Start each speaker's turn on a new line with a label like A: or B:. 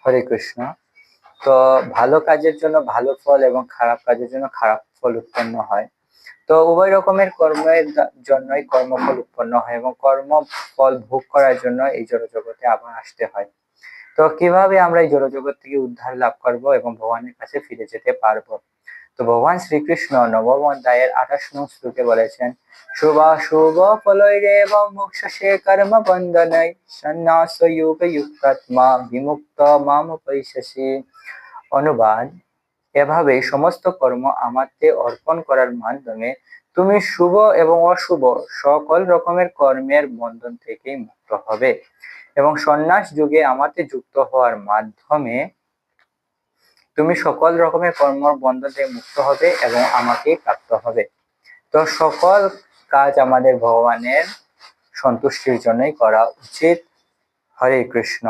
A: হরে কৃষ্ণ। তো ভালো কাজের জন্য ভালো ফল এবং খারাপ কাজের জন্য খারাপ ফল উৎপন্ন হয়। তো উভয় রকমের কর্মের জন্যই কর্মফল উৎপন্ন হয় এবং কর্মফল ভোগ করার জন্য এই জড়জগতে আবার আসতে হয়। তো কিভাবে আমরা এই জড়জগৎ থেকে উদ্ধার লাভ করব এবং ভগবানের কাছে ফিরে যেতে পারবো? তো ভগবান শ্রীকৃষ্ণ নবম অধ্যায়ের 28 নং শ্লোকে বলেছেন, শুভাশুভ ফলৈরেব মোক্ষসে কর্ম বন্ধনায় সন্ন্যাস যোগ যুক্তাত্মা বিমুক্ত মাম পৈশসি। অনুবাদ: এভাবে সমস্ত কর্ম আমাকে অর্পণ করার মাধ্যমে তুমি শুভ এবং অশুভ সকল রকমের কর্মের বন্ধন থেকে মুক্ত হবে এবং সন্ন্যাস যুগে আমাতে যুক্ত হওয়ার মাধ্যমে তুমি সকল রকমের কর্ম বন্ধন থেকে মুক্ত হবে এবং আমাকে প্রাপ্ত হবে। তো সকল কাজ আমাদের ভগবানের সন্তুষ্টির জন্যই করা উচিত। হরে কৃষ্ণ।